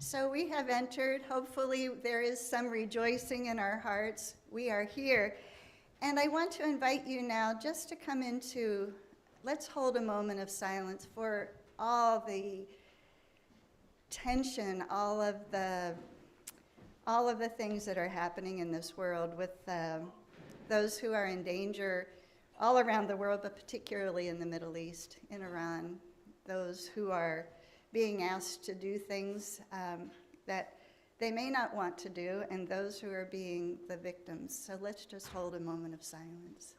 So we have entered. Hopefully there is some rejoicing in our hearts. We are here. And I want to invite you now just to come into, let's hold a moment of silence for all the tension, all of the things that are happening in this world with those who are in danger all around the world, but particularly in the Middle East, in Iran, those who are being asked to do things that they may not want to do, and those who are being the victims. So let's just hold a moment of silence.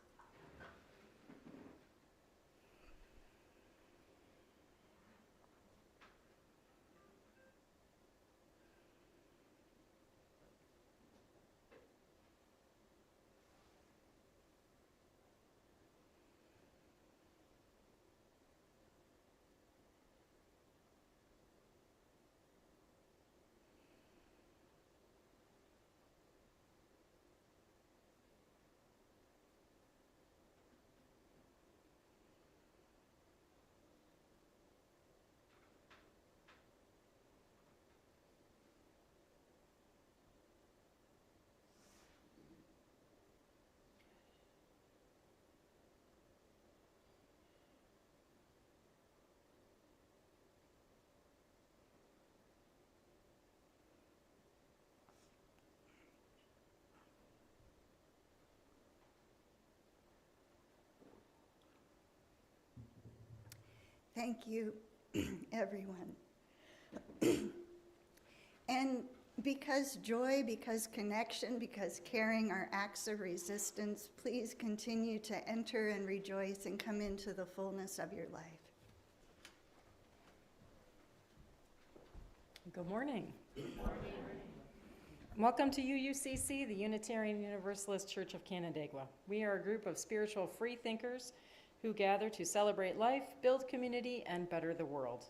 Thank you, everyone. And because joy, because connection, because caring are acts of resistance, please continue to enter and rejoice and come into the fullness of your life. Good morning. Good morning. Welcome to UUCC, the Unitarian Universalist Church of Canandaigua. We are a group of spiritual free thinkers who gather to celebrate life, build community, and better the world.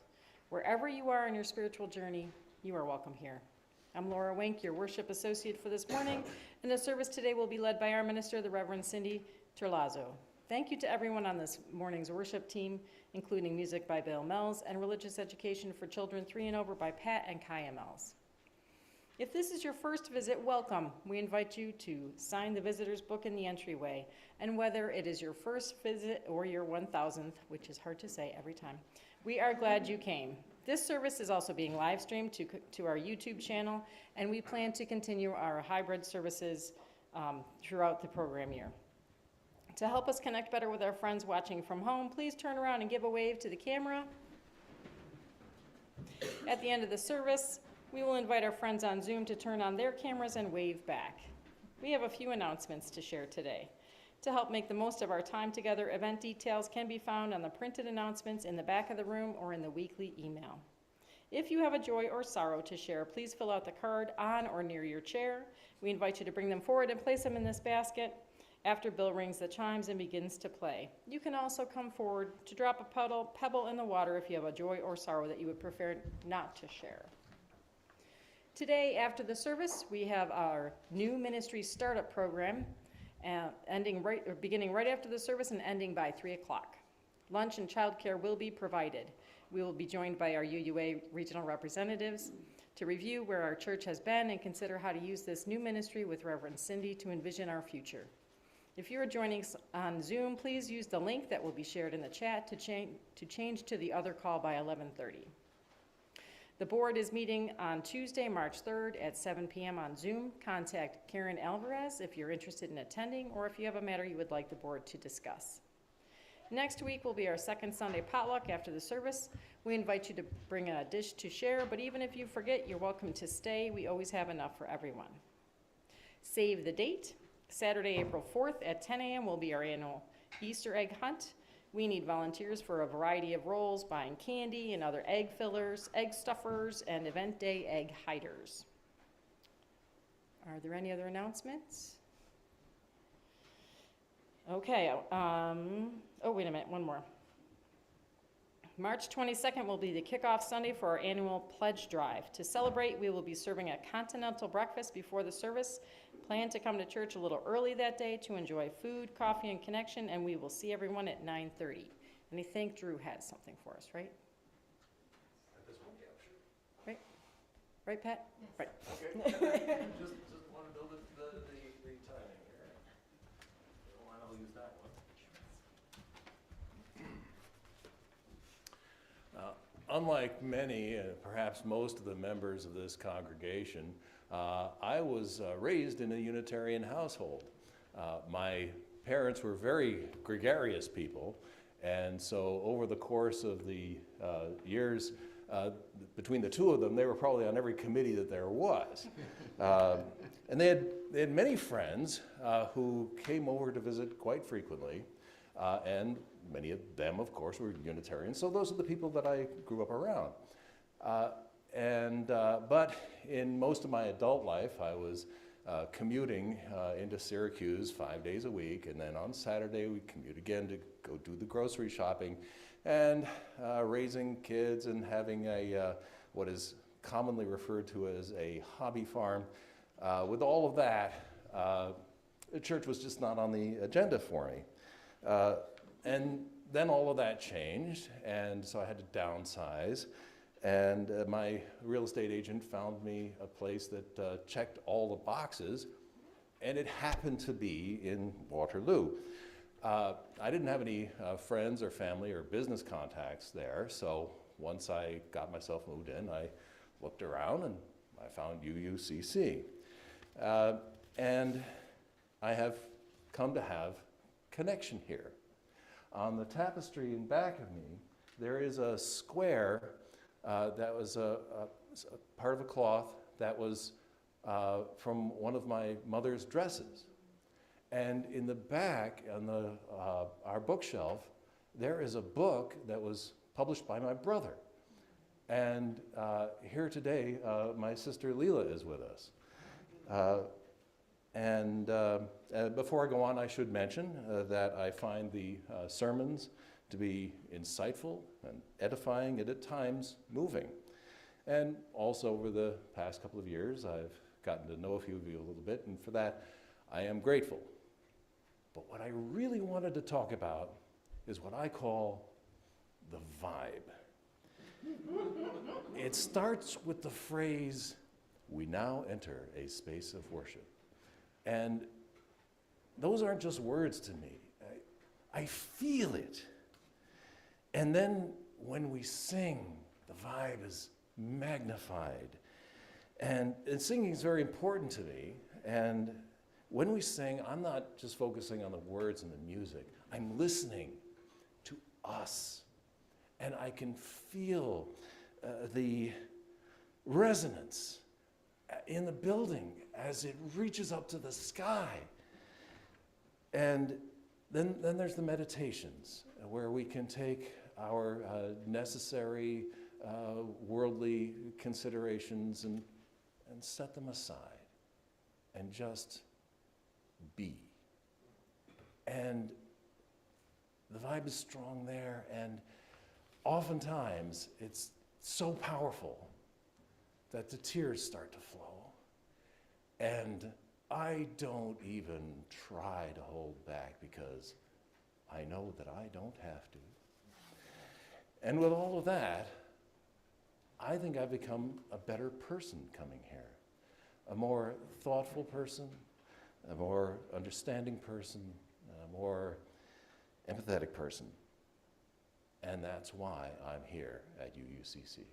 Wherever you are in your spiritual journey, you are welcome here. I'm Laura Wink, your worship associate for this morning, and the service today will be led by our minister, the Reverend Cindy Terlazzo. Thank you to everyone on this morning's worship team, including music by Bill Mells and religious education for children 3 and over by Pat and Kaya Mells. If this is your first visit, welcome. We invite you to sign the visitor's book in the entryway. And whether it is your first visit or your 1,000th, which is hard to say every time, we are glad you came. This service is also being live streamed to our YouTube channel, and we plan to continue our hybrid services throughout the program year. To help us connect better with our friends watching from home, please turn around and give a wave to the camera. At the end of the service, we will invite our friends on Zoom to turn on their cameras and wave back. We have a few announcements to share today. To help make the most of our time together, event details can be found on the printed announcements in the back of the room or in the weekly email. If you have a joy or sorrow to share, please fill out the card on or near your chair. We invite you to bring them forward and place them in this basket after Bill rings the chimes and begins to play. You can also come forward to drop a pebble in the water if you have a joy or sorrow that you would prefer not to share. Today, after the service, we have our new ministry startup program beginning right after the service and ending by 3 o'clock. Lunch and childcare will be provided. We will be joined by our UUA regional representatives to review where our church has been and consider how to use this new ministry with Reverend Cindy to envision our future. If you are joining us on Zoom, please use the link that will be shared in the chat to change to the other call by 11:30. The board is meeting on Tuesday, March 3rd at 7 p.m. on Zoom. Contact Karen Alvarez if you're interested in attending or if you have a matter you would like the board to discuss. Next week will be our second Sunday potluck after the service. We invite you to bring a dish to share, but even if you forget, you're welcome to stay. We always have enough for everyone. Save the date. Saturday, April 4th at 10 a.m. will be our annual Easter egg hunt. We need volunteers for a variety of roles, buying candy and other egg fillers, egg stuffers, and event day egg hiders. Are there any other announcements? Okay, oh, wait a minute, one more. March 22nd will be the kickoff Sunday for our annual pledge drive. To celebrate, we will be serving a continental breakfast before the service. Plan to come to church a little early that day to enjoy food, coffee, and connection, and we will see everyone at 9:30. And I think Drew has something for us, right? At this point, yeah, sure. Right? Right, Pat? Right. Okay. Just want to build the timing here. And I'll use that one. Unlike many, perhaps most of the members of this congregation, I was raised in a Unitarian household. My parents were very gregarious people, and so over the course of the years, between the two of them, they were probably on every committee that there was. And they had many friends who came over to visit quite frequently, and many of them, of course, were Unitarians, so those are the people that I grew up around. But in most of my adult life, I was commuting into Syracuse 5 days a week, and then on Saturday we commute again to go do the grocery shopping, and raising kids and having what is commonly referred to as a hobby farm. With all of that, the church was just not on the agenda for me. And then all of that changed, and so I had to downsize. And my real estate agent found me a place that checked all the boxes, and it happened to be in Waterloo. I didn't have any friends or family or business contacts there, so once I got myself moved in, I looked around and I found UUCC. And I have come to have connection here. On the tapestry in back of me, there is a square that was a part of a cloth that was from one of my mother's dresses. And in the back on our bookshelf, there is a book that was published by my brother. And here today, my sister Leela is with us. Before I go on, I should mention that I find the sermons to be insightful and edifying and at times moving. And also over the past couple of years, I've gotten to know a few of you a little bit, and for that, I am grateful. But what I really wanted to talk about is what I call the vibe. It starts with the phrase, "We now enter a space of worship." And those aren't just words to me. I feel it. And then when we sing, the vibe is magnified. And singing is very important to me. And when we sing, I'm not just focusing on the words and the music. I'm listening to us. And I can feel the resonance in the building as it reaches up to the sky. And then there's the meditations, where we can take our necessary worldly considerations and set them aside and just be. And the vibe is strong there, and oftentimes it's so powerful that the tears start to flow. And I don't even try to hold back because I know that I don't have to. And with all of that, I think I've become a better person coming here. A more thoughtful person, a more understanding person, a more empathetic person. And that's why I'm here at UUCC.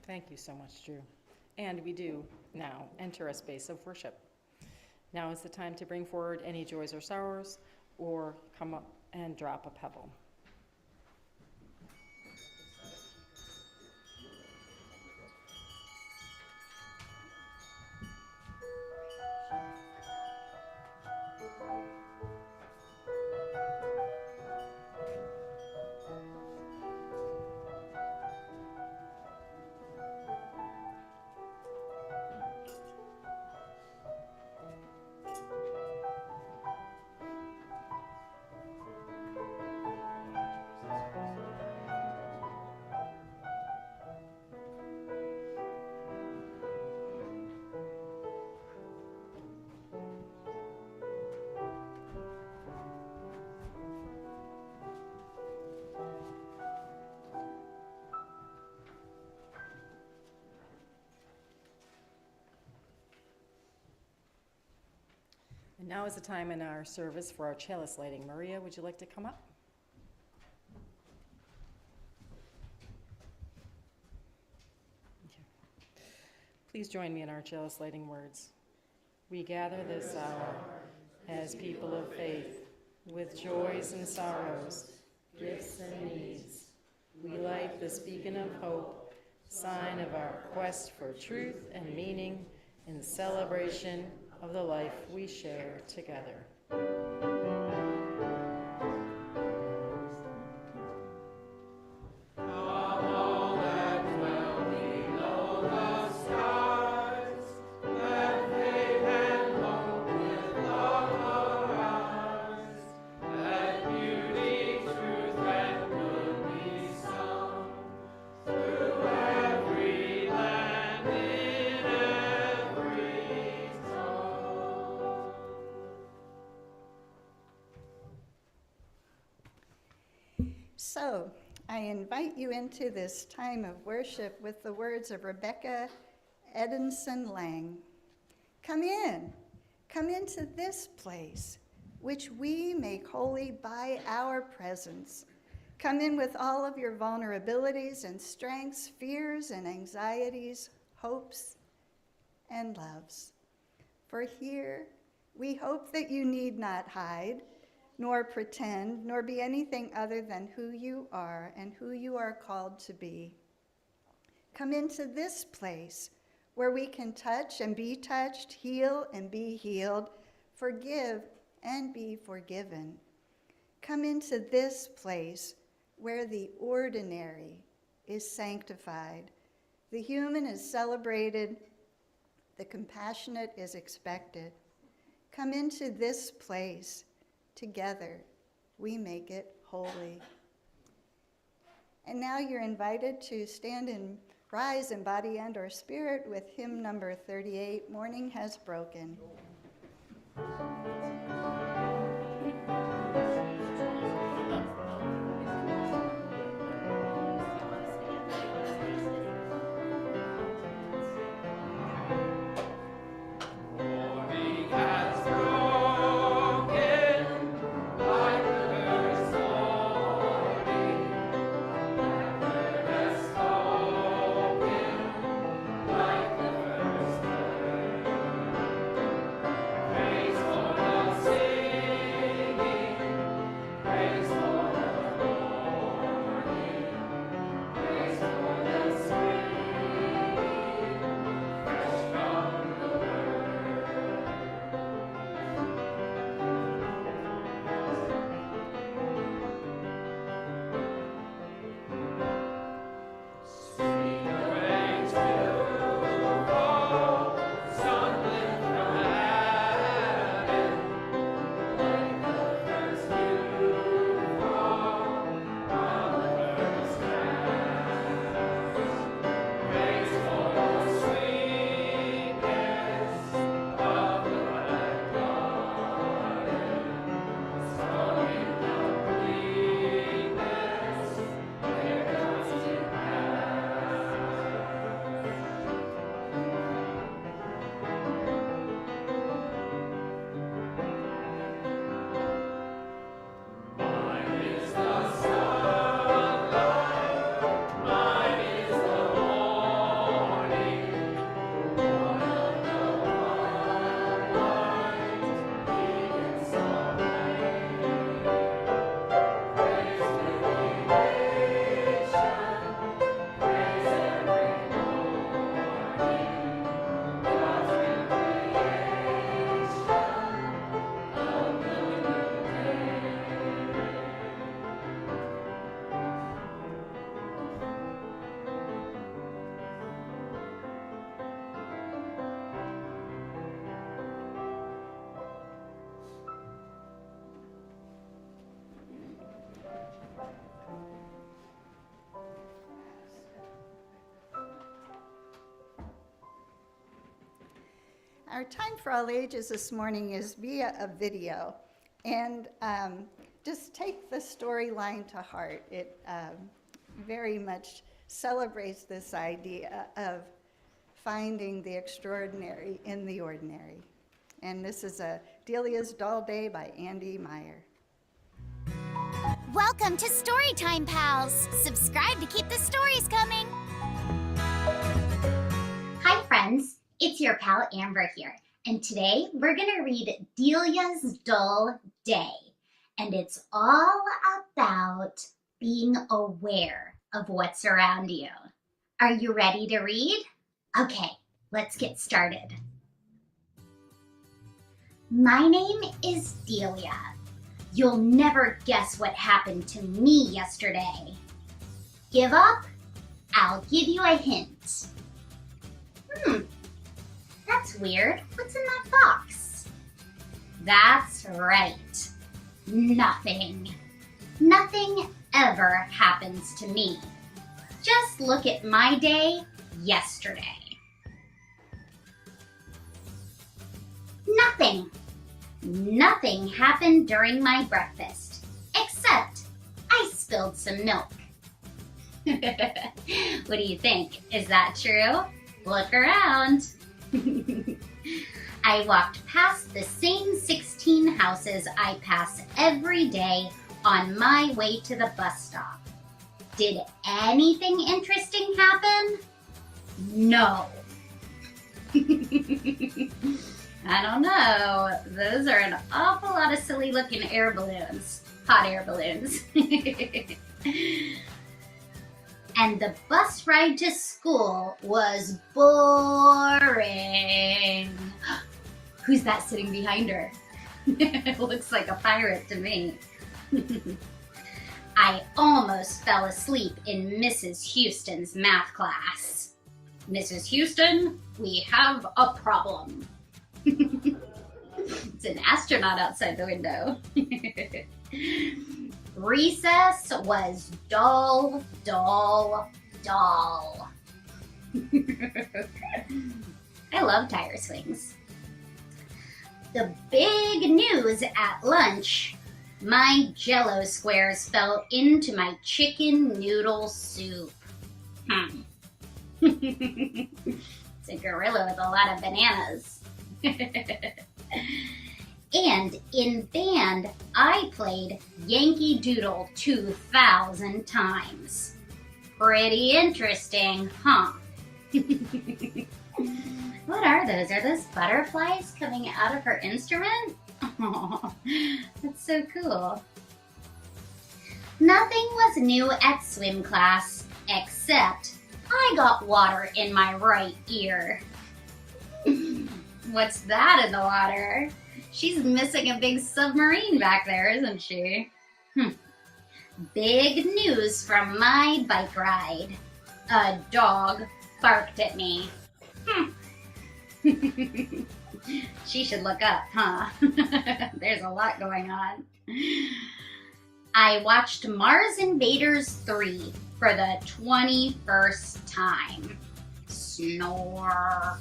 Thank you so much, Drew. And we do now enter a space of worship. Now is the time to bring forward any joys or sorrows, or come up and drop a pebble. Now is the time in our service for our chalice lighting. Maria, would you like to come up? Please join me in our chalice lighting words. We gather this hour as people of faith, with joys and sorrows, gifts and needs. We light this beacon of hope, sign of our quest for truth and meaning in celebration of the life we share together. So, I invite you into this time of worship with the words of Rebecca Edinson Lang. Come into this place, which we make holy by our presence. Come in with all of your vulnerabilities and strengths, fears and anxieties, hopes and loves. For here, we hope that you need not hide, nor pretend, nor be anything other than who you are and who you are called to be. Come into this place where we can touch and be touched, heal and be healed, forgive and be forgiven. Come into this place where the ordinary is sanctified, the human is celebrated, the compassionate is expected. Come into this place. Together, we make it holy. And now you're invited to stand and rise in body and or spirit with hymn number 38, Morning Has Broken. Our time for all ages this morning is via a video, and just take the storyline to heart. It very much celebrates this idea of finding the extraordinary in the ordinary. And this is Delia's Doll Day by Andy Meyer. Welcome to Storytime Pals. Subscribe to keep the stories coming. Hi friends, it's your pal Amber here, and today we're going to read Delia's Doll Day, and it's all about being aware of what's around you. Are you ready to read? Okay, let's get started. My name is Delia. You'll never guess what happened to me yesterday. Give up? I'll give you a hint. That's weird. What's in that box? That's right. Nothing. Nothing ever happens to me. Just look at my day yesterday. Nothing. Nothing happened during my breakfast, except I spilled some milk. What do you think? Is that true? Look around. I walked past the same 16 houses I pass every day on my way to the bus stop. Did anything interesting happen? No. I don't know. Those are an awful lot of silly looking air balloons. Hot air balloons. And the bus ride to school was boring. Who's that sitting behind her? Looks like a pirate to me. I almost fell asleep in Mrs. Houston's math class. Mrs. Houston, we have a problem. It's an astronaut outside the window. Recess was dull, dull, dull. I love tire swings. The big news at lunch. My Jell-O squares fell into my chicken noodle soup. It's a gorilla with a lot of bananas. And in band, I played Yankee Doodle 2,000 times. Pretty interesting, huh? What are those? Are those butterflies coming out of her instrument? Oh, that's so cool. Nothing was new at swim class, except I got water in my right ear. What's that in the water? She's missing a big submarine back there, isn't she? Big news from my bike ride. A dog barked at me. She should look up, huh? There's a lot going on. I watched Mars Invaders 3 for the 21st time. Snore.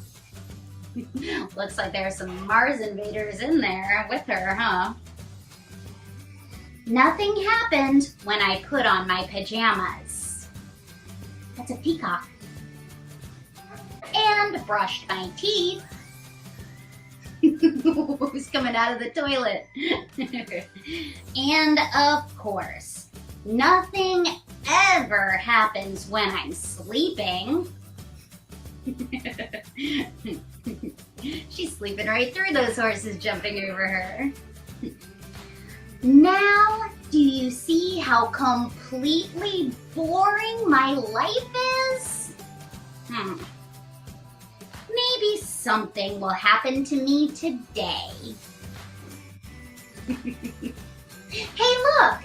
Looks like there's some Mars invaders in there with her, huh? Nothing happened when I put on my pajamas. That's a peacock. And brushed my teeth. Who's coming out of the toilet? And of course, nothing ever happens when I'm sleeping. She's sleeping right through those horses jumping over her. Now, do you see how completely boring my life is? Maybe something will happen to me today. Hey, look!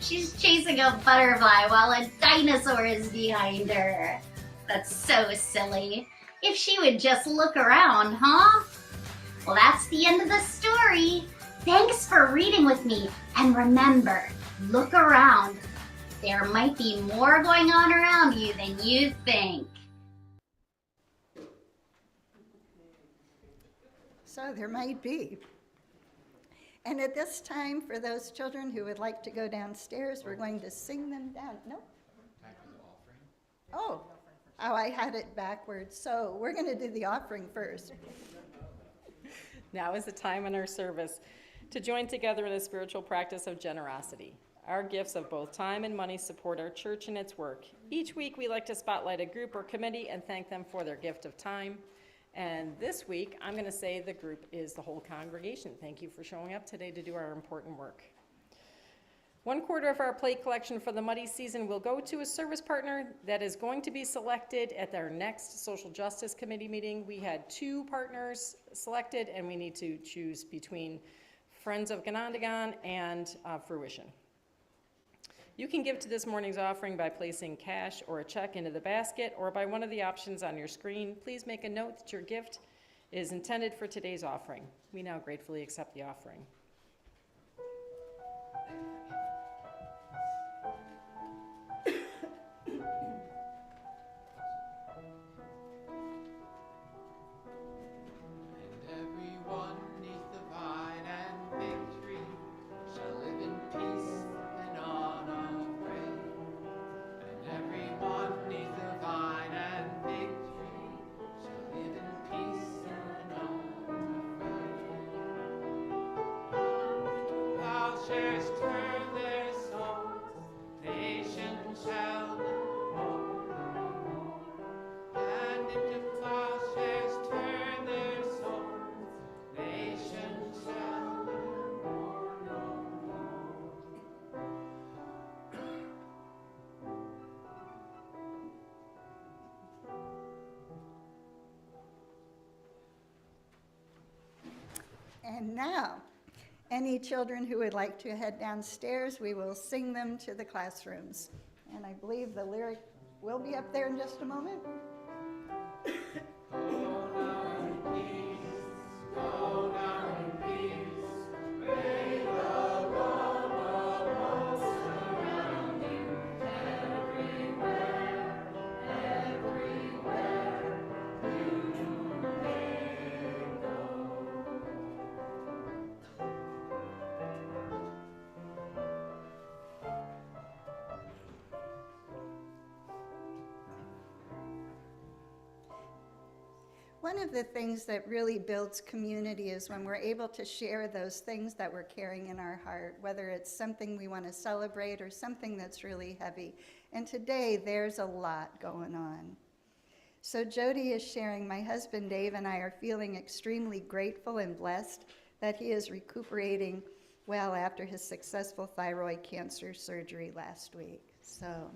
She's chasing a butterfly while a dinosaur is behind her. That's so silly. If she would just look around, huh? Well, that's the end of the story. Thanks for reading with me. And remember, look around. There might be more going on around you than you think. So there might be. And at this time, for those children who would like to go downstairs, we're going to sing them down. No? Oh, Oh, I had it backwards. So we're going to do the offering first. Now is the time in our service to join together in a spiritual practice of generosity. Our gifts of both time and money support our church and its work. Each week we like to spotlight a group or committee and thank them for their gift of time. And this week, I'm going to say the group is the whole congregation. Thank you for showing up today to do our important work. 1/4 of our plate collection for the muddy season will go to a service partner that is going to be selected at our next Social Justice Committee meeting. We had 2 partners selected, and we need to choose between Friends of Ganondagan and Fruition. You can give to this morning's offering by placing cash or a check into the basket or by one of the options on your screen. Please make a note that your gift is intended for today's offering. We now gratefully accept the offering. And now, any children who would like to head downstairs, we will sing them to the classrooms. And I believe the lyric will be up there in just a moment. One of the things that really builds community is when we're able to share those things that we're carrying in our heart, whether it's something we want to celebrate or something that's really heavy. And today, there's a lot going on. So Jody is sharing, my husband Dave and I are feeling extremely grateful and blessed that he is recuperating well after his successful thyroid cancer surgery last week. So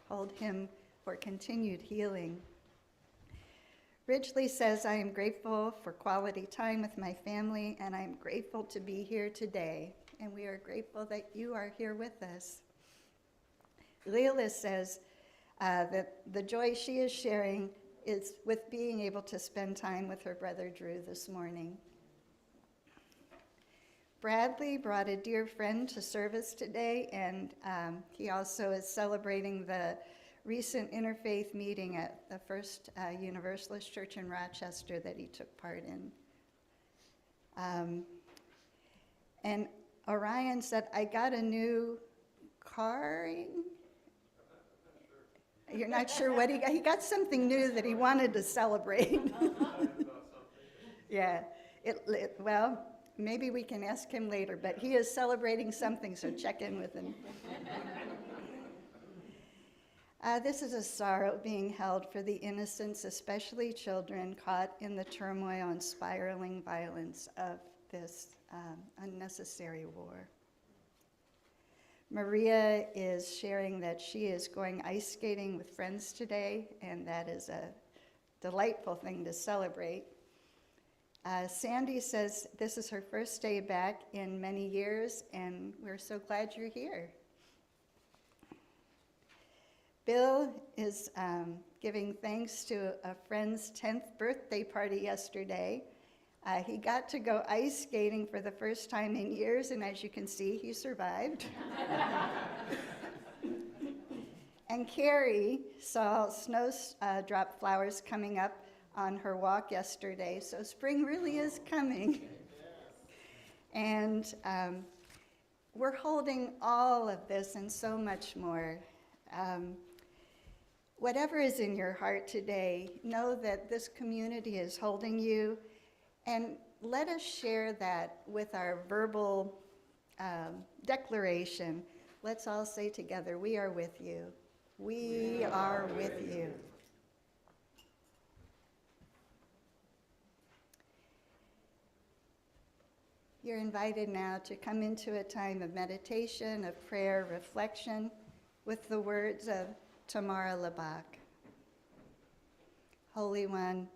hold him for continued healing. Ridgely says, I am grateful for quality time with my family, and I'm grateful to be here today. And we are grateful that you are here with us. Leila says that the joy she is sharing is with being able to spend time with her brother Drew this morning. Bradley brought a dear friend to service today, and he also is celebrating the recent interfaith meeting at the First Universalist Church in Rochester that he took part in. And Orion said, I got a new car. You're not sure what he got? He got something new that he wanted to celebrate. Yeah, well, maybe we can ask him later, but he is celebrating something, so check in with him. This is a sorrow being held for the innocents, especially children, caught in the turmoil and spiraling violence of this unnecessary war. Maria is sharing that she is going ice skating with friends today, and that is a delightful thing to celebrate. Sandy says this is her first day back in many years, and we're so glad you're here. Bill is giving thanks to a friend's 10th birthday party yesterday. He got to go ice skating for the first time in years, and as you can see, he survived. And Carrie saw snowdrop flowers coming up on her walk yesterday, so spring really is coming. And we're holding all of this and so much more. whatever is in your heart today, know that this community is holding you, and let us share that with our verbal declaration. Let's all say together, we are with you. We are with you. You're invited now to come into a time of meditation, of prayer, reflection, with the words of Tamara Labak. Holy One,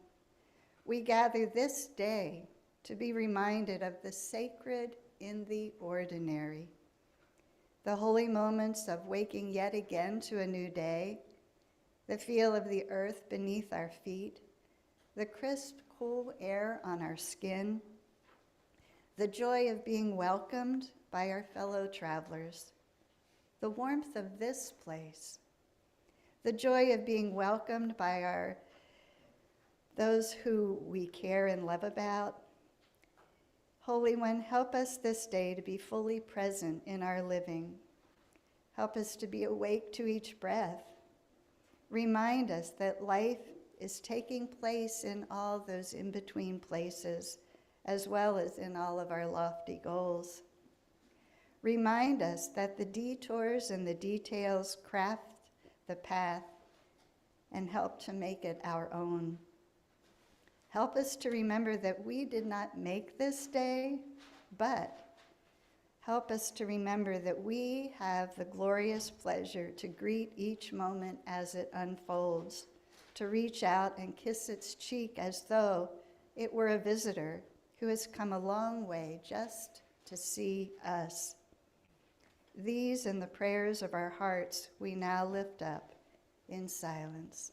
we gather this day to be reminded of the sacred in the ordinary, the holy moments of waking yet again to a new day, the feel of the earth beneath our feet, the crisp, cool air on our skin, the joy of being welcomed by our fellow travelers, the warmth of this place, the joy of being welcomed by those who we care and love about. Holy One, help us this day to be fully present in our living. Help us to be awake to each breath. Remind us that life is taking place in all those in-between places, as well as in all of our lofty goals. Remind us that the detours and the details craft the path and help to make it our own. Help us to remember that we did not make this day, but help us to remember that we have the glorious pleasure to greet each moment as it unfolds, to reach out and kiss its cheek as though it were a visitor who has come a long way just to see us. These and the prayers of our hearts we now lift up in silence.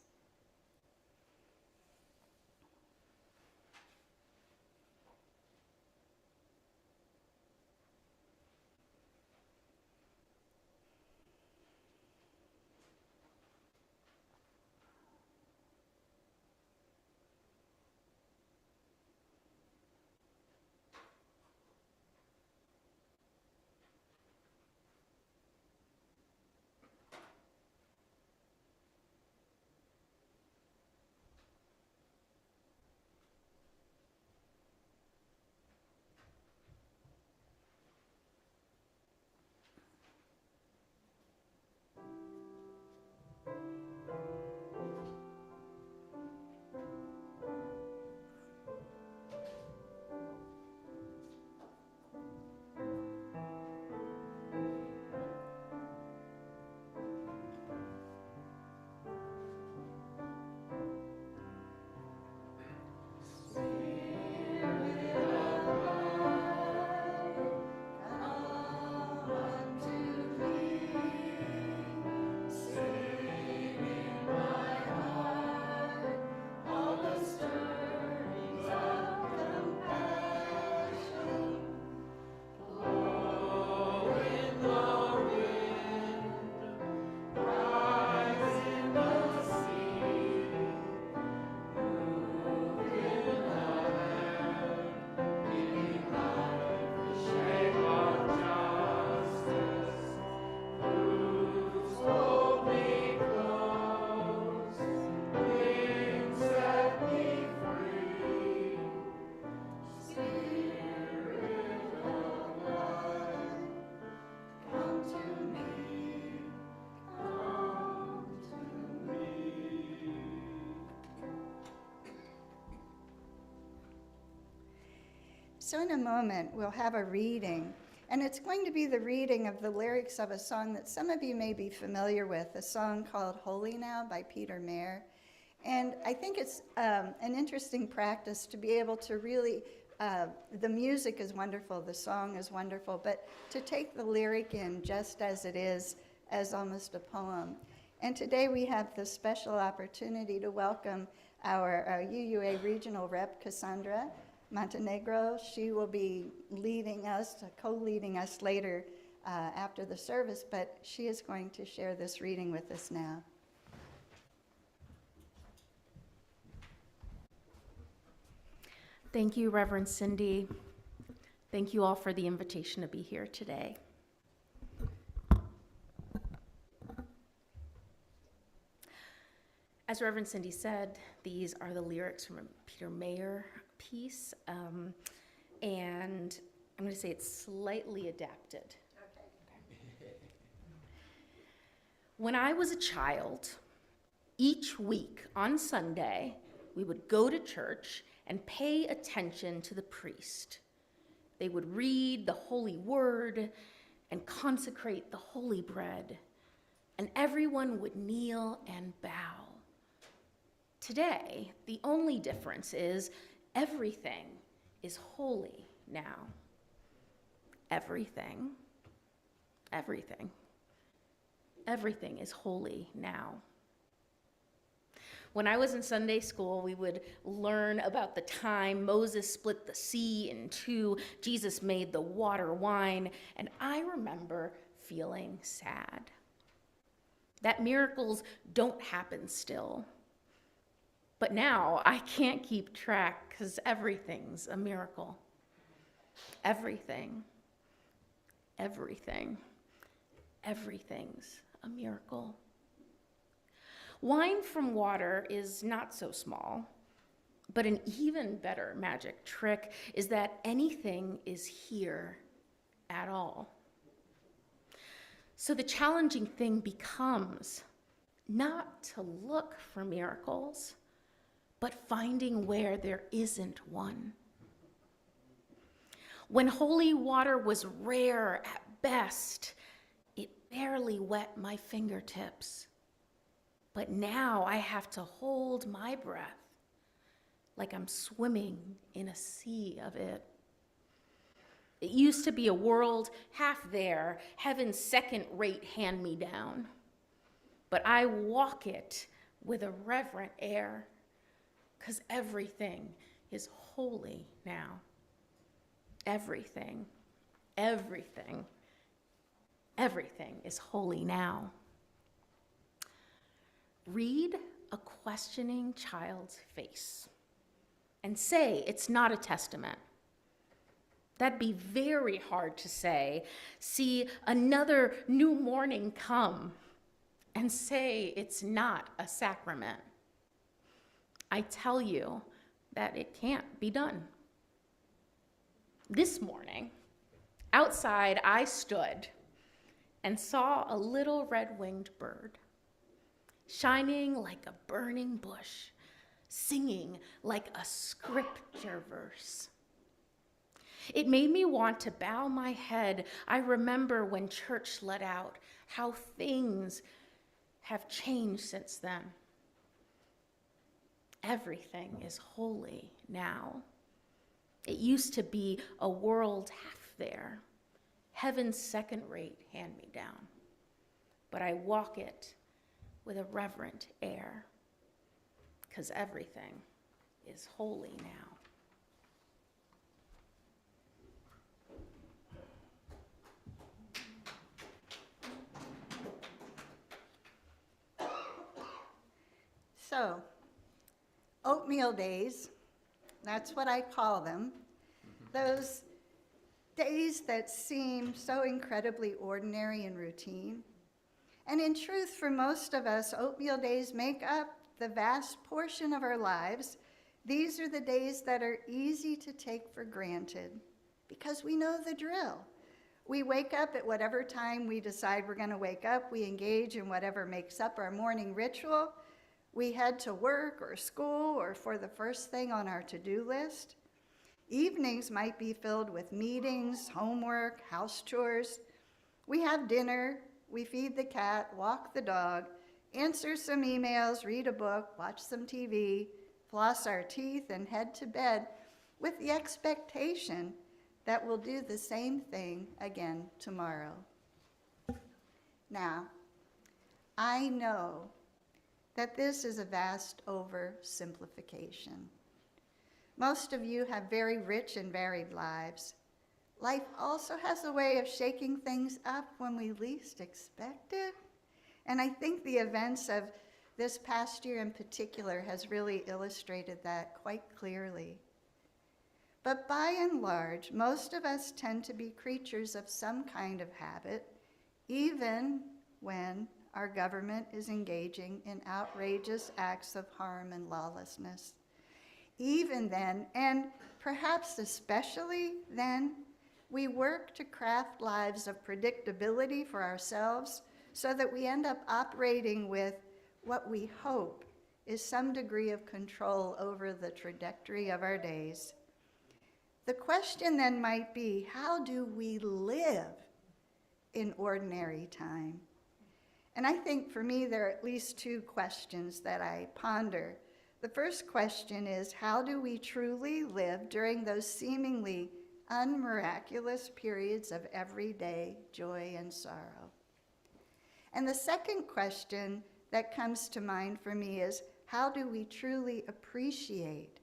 So in a moment, we'll have a reading, and it's going to be the reading of the lyrics of a song that some of you may be familiar with, a song called Holy Now by Peter Mayer. And I think it's an interesting practice to be able to really, the music is wonderful, the song is wonderful, but to take the lyric in just as it is, as almost a poem. And today we have the special opportunity to welcome our UUA regional rep, Cassandra Montenegro. She will be leading us, co-leading us later after the service, but she is going to share this reading with us now. Thank you, Reverend Cindy. Thank you all for the invitation to be here today. As Reverend Cindy said, these are the lyrics from a Peter Mayer piece, and I'm going to say it's slightly adapted. Okay. When I was a child, each week on Sunday, we would go to church and pay attention to the priest. They would read the holy word and consecrate the holy bread, and everyone would kneel and bow. Today, the only difference is everything is holy now. Everything is holy now. When I was in Sunday school, we would learn about the time Moses split the sea in two, Jesus made the water wine, and I remember feeling sad. That miracles don't happen still. But now I can't keep track because everything's a miracle. Everything's a miracle. Wine from water is not so small, but an even better magic trick is that anything is here at all. So the challenging thing becomes not to look for miracles, but finding where there isn't one. When holy water was rare at best, it barely wet my fingertips. But now I have to hold my breath like I'm swimming in a sea of it. It used to be a world half there, heaven's second-rate hand-me-down. But I walk it with a reverent air, because everything is holy now. Everything is holy now. Read a questioning child's face and say it's not a testament. That'd be very hard to say. See another new morning come and say it's not a sacrament. I tell you that it can't be done. This morning, outside I stood and saw a little red-winged bird, shining like a burning bush, singing like a scripture verse. It made me want to bow my head. I remember when church let out, how things have changed since then. Everything is holy now. It used to be a world half there, heaven's second-rate hand-me-down. But I walk it with a reverent air, because everything is holy now. So, oatmeal days, that's what I call them. Those days that seem so incredibly ordinary and routine. And in truth, for most of us, oatmeal days make up the vast portion of our lives. These are the days that are easy to take for granted because we know the drill. We wake up at whatever time we decide we're going to wake up. We engage in whatever makes up our morning ritual. We head to work or school or for the first thing on our to-do list. Evenings might be filled with meetings, homework, house chores. We have dinner, we feed the cat, walk the dog, answer some emails, read a book, watch some TV, floss our teeth, and head to bed with the expectation that we'll do the same thing again tomorrow. Now, I know that this is a vast oversimplification. Most of you have very rich and varied lives. Life also has a way of shaking things up when we least expect it. And I think the events of this past year in particular has really illustrated that quite clearly. But by and large, most of us tend to be creatures of some kind of habit, even when our government is engaging in outrageous acts of harm and lawlessness. Even then, and perhaps especially then, we work to craft lives of predictability for ourselves so that we end up operating with what we hope is some degree of control over the trajectory of our days. The question then might be, how do we live in ordinary time? And I think for me, there are at least two questions that I ponder. The first question is, how do we truly live during those seemingly unmiraculous periods of everyday joy and sorrow? And the second question that comes to mind for me is, how do we truly appreciate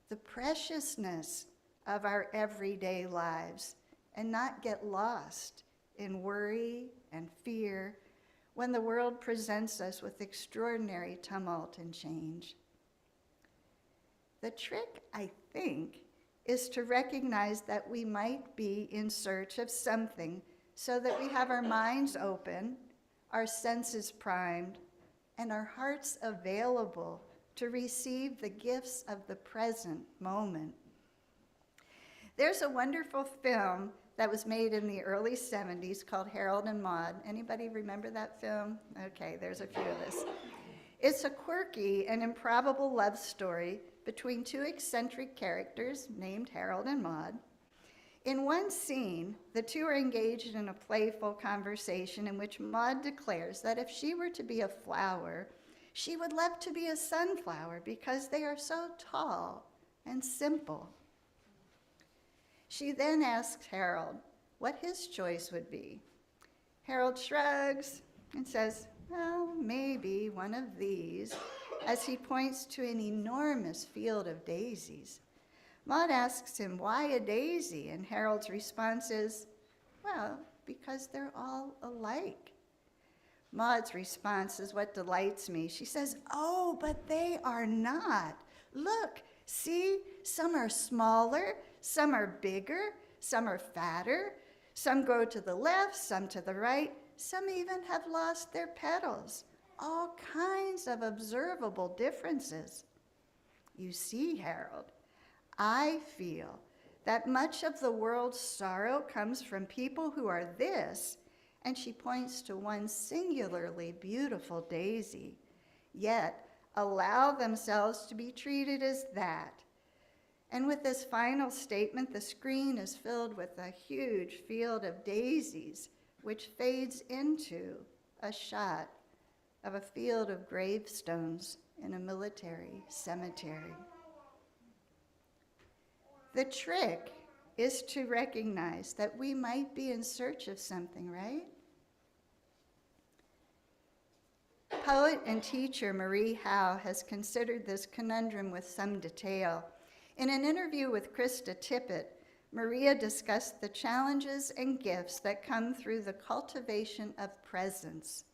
the preciousness of our everyday lives and not get lost in worry and fear when the world presents us with extraordinary tumult and change? The trick, I think, is to recognize that we might be in search of something so that we have our minds open, our senses primed, and our hearts available to receive the gifts of the present moment. There's a wonderful film that was made in the early 70s called Harold and Maude. Anybody remember that film? Okay, there's a few of us. It's a quirky and improbable love story between two eccentric characters named Harold and Maude. In one scene, the two are engaged in a playful conversation in which Maude declares that if she were to be a flower, she would love to be a sunflower because they are so tall and simple. She then asks Harold what his choice would be. Harold shrugs and says, well, maybe one of these, as he points to an enormous field of daisies. Maude asks him, why a daisy? And Harold's response is, well, because they're all alike. Maude's response is what delights me. She says, oh, but they are not. Look, see, some are smaller, some are bigger, some are fatter, some go to the left, some to the right, some even have lost their petals. All kinds of observable differences. You see, Harold, I feel that much of the world's sorrow comes from people who are this, and she points to one singularly beautiful daisy, yet allow themselves to be treated as that. And with this final statement, the screen is filled with a huge field of daisies, which fades into a shot of a field of gravestones in a military cemetery. The trick is to recognize that we might be in search of something, right? Poet and teacher Marie Howe has considered this conundrum with some detail. In an interview with Krista Tippett, Maria discussed the challenges and gifts that come through the cultivation of presence.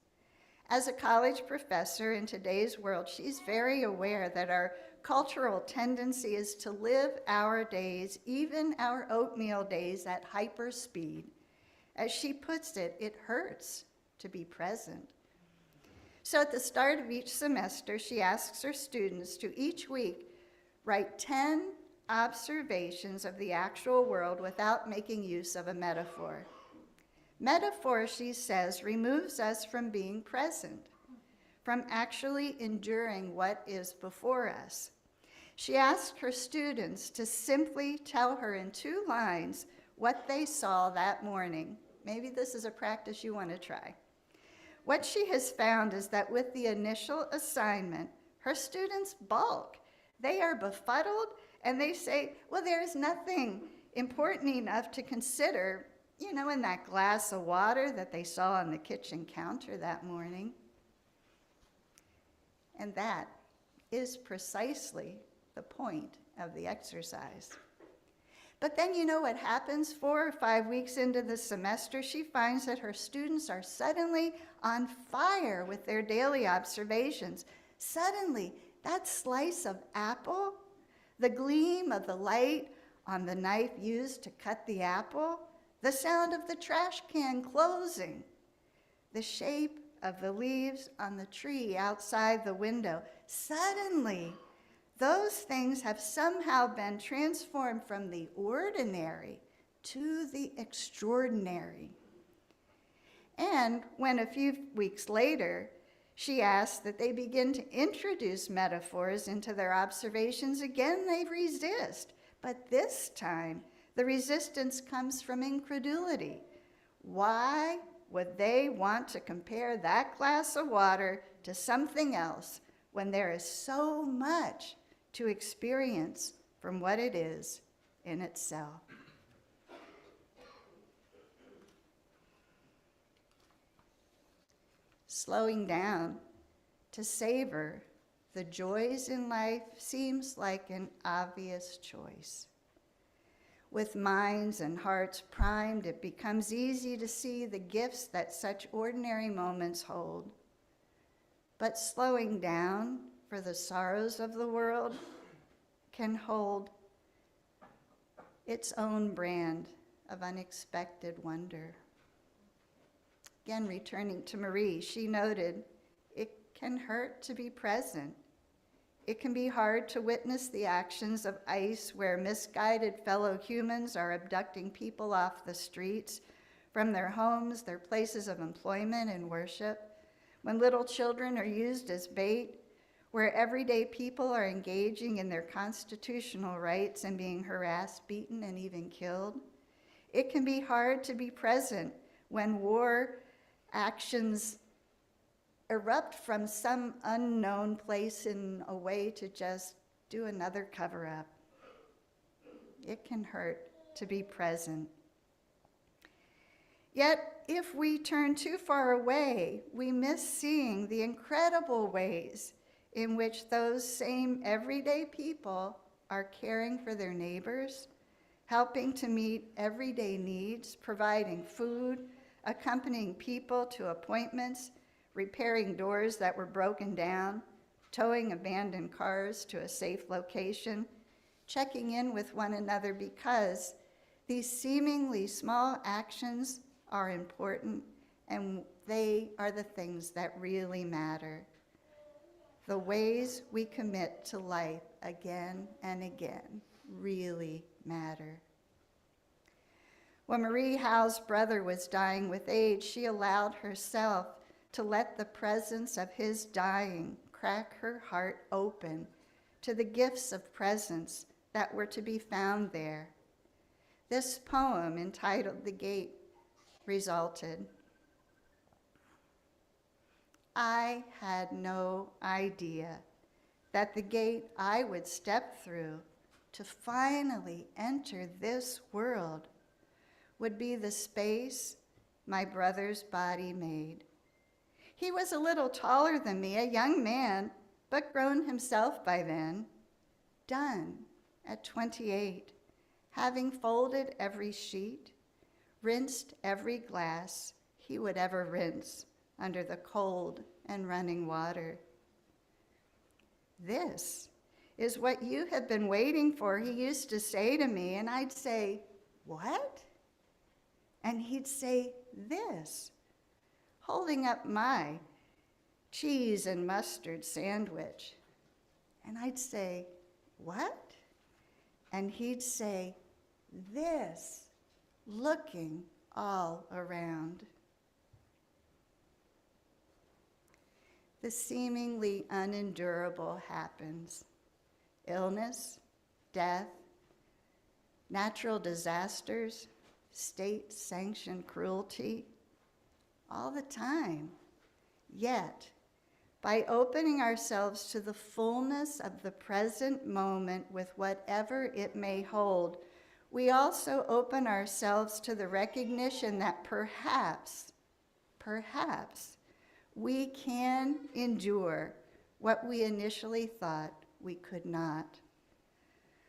As a college professor in today's world, she's very aware that our cultural tendency is to live our days, even our oatmeal days, at hyper speed. As she puts it, it hurts to be present. So at the start of each semester, she asks her students to each week write 10 observations of the actual world without making use of a metaphor. Metaphor, she says, removes us from being present, from actually enduring what is before us. She asked her students to simply tell her in 2 lines what they saw that morning. Maybe this is a practice you want to try. What she has found is that with the initial assignment, her students balk. They are befuddled and they say, well, there's nothing important enough to consider, in that glass of water that they saw on the kitchen counter that morning. And that is precisely the point of the exercise. But then you know what happens 4 or 5 weeks into the semester? She finds that her students are suddenly on fire with their daily observations. Suddenly, that slice of apple, the gleam of the light on the knife used to cut the apple, the sound of the trash can closing, the shape of the leaves on the tree outside the window. Suddenly, those things have somehow been transformed from the ordinary to the extraordinary. And when a few weeks later, she asked that they begin to introduce metaphors into their observations, again they resist. But this time, the resistance comes from incredulity. Why would they want to compare that glass of water to something else when there is so much to experience from what it is in itself? Slowing down to savor the joys in life seems like an obvious choice. With minds and hearts primed, it becomes easy to see the gifts that such ordinary moments hold. But slowing down for the sorrows of the world can hold its own brand of unexpected wonder. Again, returning to Marie, she noted, it can hurt to be present. It can be hard to witness the actions of ICE where misguided fellow humans are abducting people off the streets from their homes, their places of employment and worship, when little children are used as bait, where everyday people are engaging in their constitutional rights and being harassed, beaten, and even killed. It can be hard to be present when war actions erupt from some unknown place in a way to just do another cover-up. It can hurt to be present. Yet, if we turn too far away, we miss seeing the incredible ways in which those same everyday people are caring for their neighbors, helping to meet everyday needs, providing food, accompanying people to appointments, repairing doors that were broken down, towing abandoned cars to a safe location, checking in with one another, because these seemingly small actions are important and they are the things that really matter. The ways we commit to life again and again really matter. When Marie Howe's brother was dying with AIDS, she allowed herself to let the presence of his dying crack her heart open to the gifts of presence that were to be found there. This poem, entitled "The Gate," resulted. I had no idea that the gate I would step through to finally enter this world would be the space my brother's body made. He was a little taller than me, a young man, but grown himself by then, done at 28, having folded every sheet, rinsed every glass he would ever rinse under the cold and running water. This is what you have been waiting for, he used to say to me, and I'd say, what? And he'd say this, holding up my cheese and mustard sandwich. And I'd say, what? And he'd say, this, looking all around. The seemingly unendurable happens. Illness, death, natural disasters, state-sanctioned cruelty, all the time. Yet, by opening ourselves to the fullness of the present moment with whatever it may hold, we also open ourselves to the recognition that perhaps, we can endure what we initially thought we could not.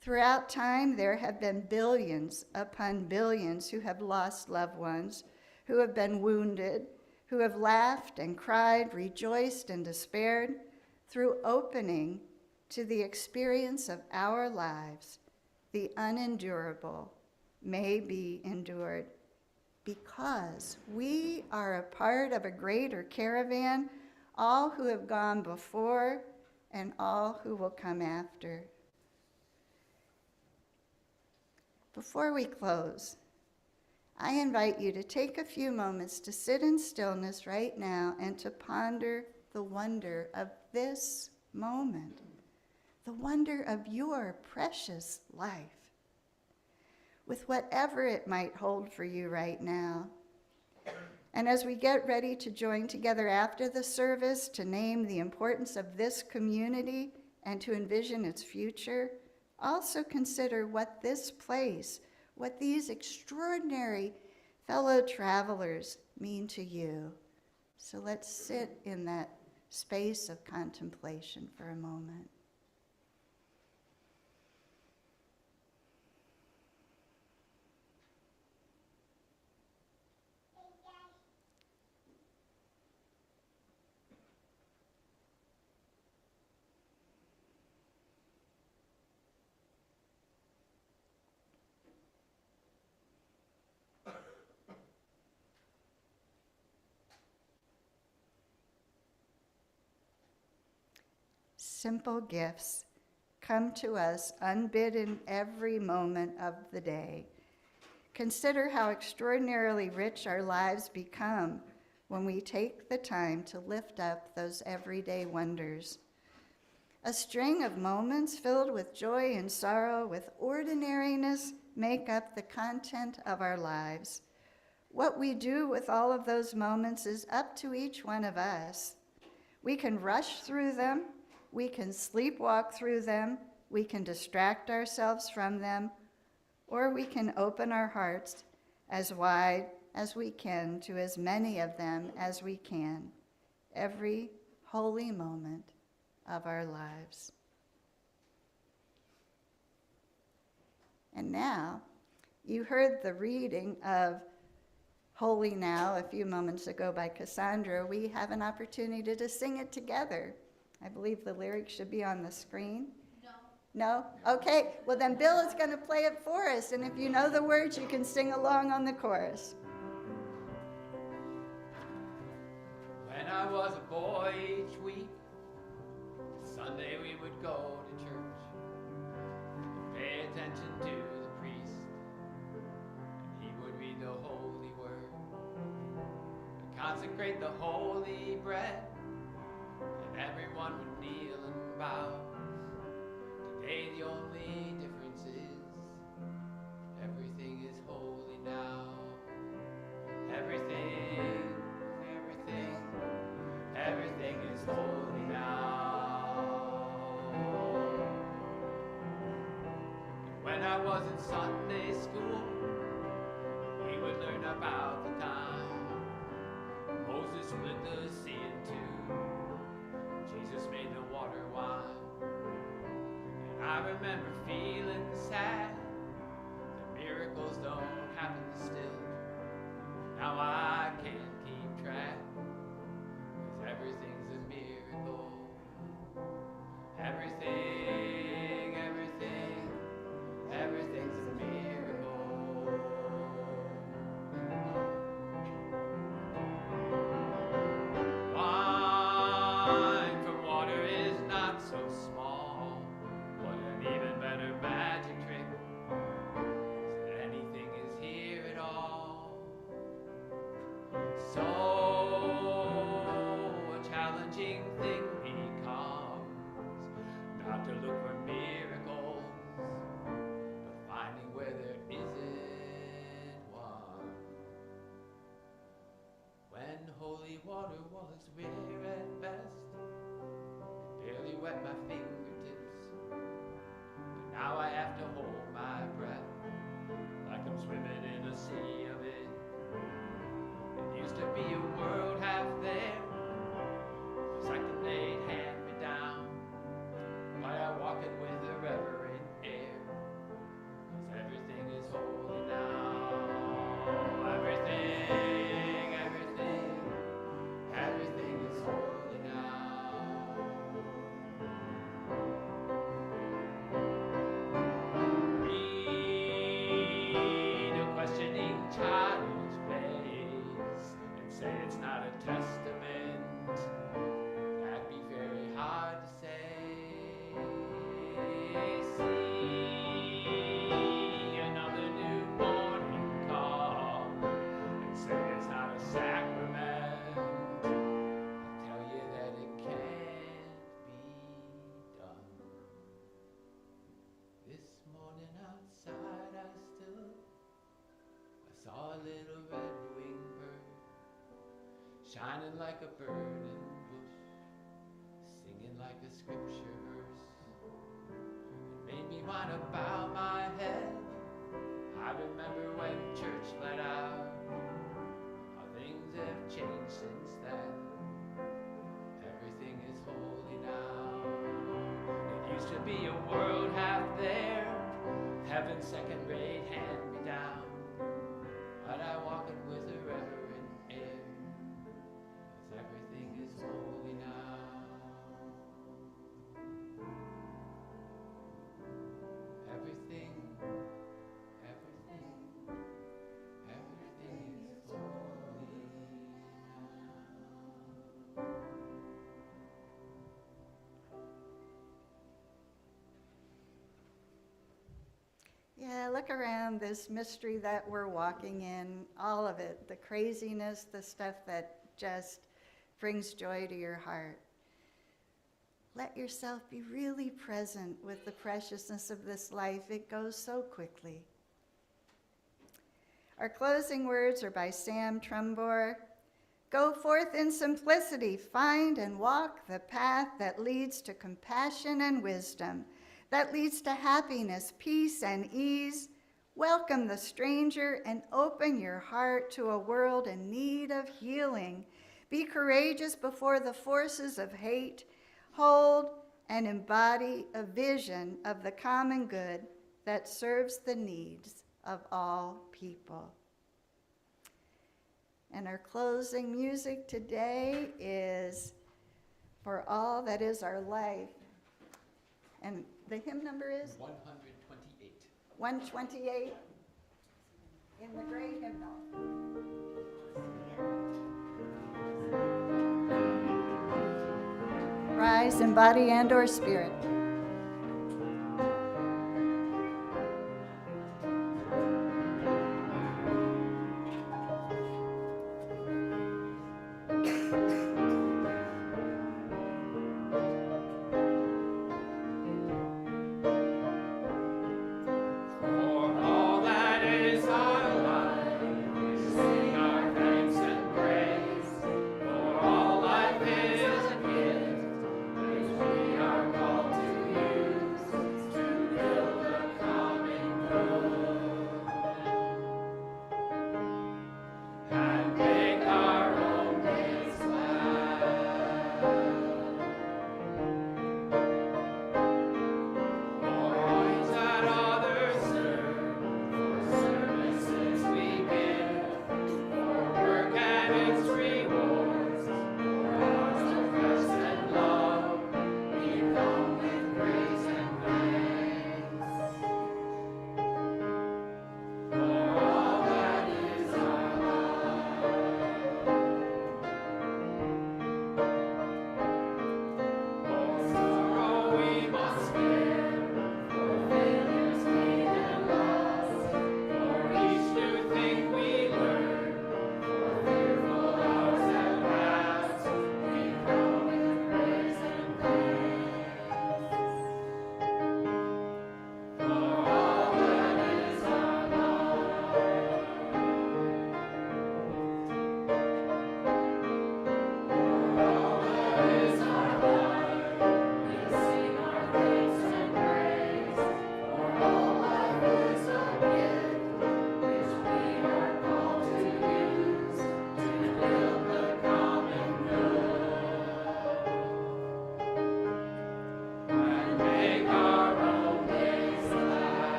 Throughout time, there have been billions upon billions who have lost loved ones, who have been wounded, who have laughed and cried, rejoiced and despaired. Through opening to the experience of our lives, the unendurable may be endured. because we are a part of a greater caravan, all who have gone before and all who will come after. Before we close, I invite you to take a few moments to sit in stillness right now and to ponder the wonder of this moment, the wonder of your precious life, with whatever it might hold for you right now. And as we get ready to join together after the service to name the importance of this community and to envision its future, also consider what this place, what these extraordinary fellow travelers mean to you. So let's sit in that space of contemplation for a moment. Simple gifts come to us unbidden every moment of the day. Consider how extraordinarily rich our lives become when we take the time to lift up those everyday wonders. A string of moments filled with joy and sorrow, with ordinariness, make up the content of our lives. What we do with all of those moments is up to each one of us. We can rush through them. We can sleepwalk through them, we can distract ourselves from them, or we can open our hearts as wide as we can to as many of them as we can, every holy moment of our lives. And now, you heard the reading of Holy Now a few moments ago by Cassandra. We have an opportunity to sing it together. I believe the lyrics should be on the screen. No? Okay, well then Bill is going to play it for us, and if you know the words, you can sing along on the chorus. When I was a boy each week, Sunday we would go to church and pay attention to the priest, and he would read the holy word and consecrate the holy bread. Everyone would kneel and bow. Today the only difference is everything is holy now. Everything is holy now. When I was in Sunday school, we would learn about the time Moses split the sea in two. Jesus made the water wine. And I remember feeling sad that miracles don't happen still. Now I can't keep track, 'cause everything's a miracle. Everything's a miracle. Wine from water is not so small. What an even better magic trick is that anything is here at all. So a child a little red-winged bird, shining like a bird in the bush, singing like a scripture verse. It made me want to bow my head. I remember when church let out, how things have changed since then. Everything is holy now. It used to be a world half there, heaven's second-rate hand-me-down. But I walk it with a reverent air, 'cause everything is holy now. Everything is holy. Yeah, look around this mystery that we're walking in, all of it, the craziness, the stuff that just brings joy to your heart. Let yourself be really present with the preciousness of this life. It goes so quickly. Our closing words are by Sam Trumbore. Go forth in simplicity, find and walk the path that leads to compassion and wisdom, that leads to happiness, peace, and ease. Welcome the stranger and open your heart to a world in need of healing. Be courageous before the forces of hate. Hold and embody a vision of the common good that serves the needs of all people. And our closing music today is For All That Is Our Life. And the hymn number is? 128. 128 in the great hymnal. Rise in body and or spirit.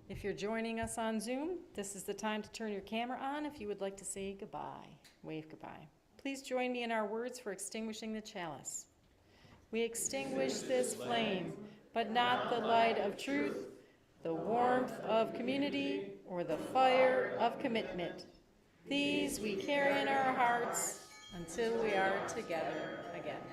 If you're joining us on Zoom, this is the time to turn your camera on if you would like to say goodbye. Wave goodbye. Please join me in our words for extinguishing the chalice. We extinguish this flame, but not the light of truth, the warmth of community, or the fire of commitment. These we carry in our hearts until we are together again.